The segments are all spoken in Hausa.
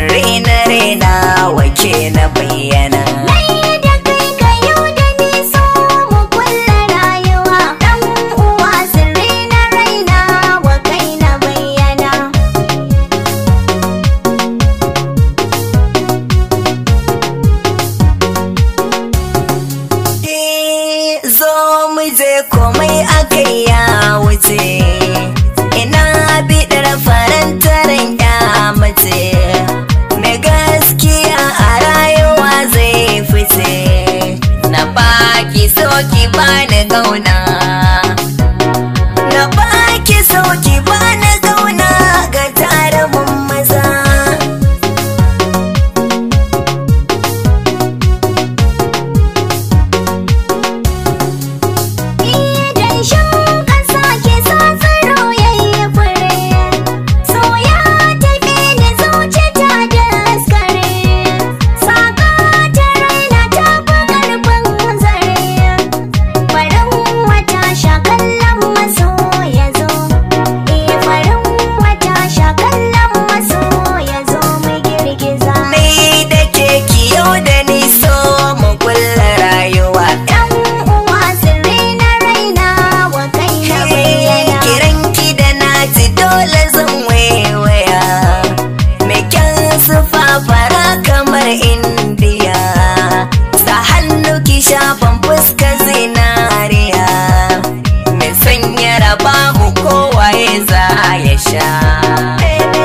sirri na raina wake na bayyana. Komai aka ya wuce, ina biɗar farantarin ya mace, mai gaskiya a rayuwa zai fice. Na baki sauki bani gauna, na baki sauki bani gauna ga jarumin maza. Fara kamar Indiya, sa hannu ki shafan fuska zinariya, mai sanya raba mu kowaye za ya sha,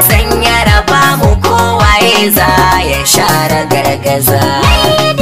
sanya raba mu kowaye za ya sha ragargaza.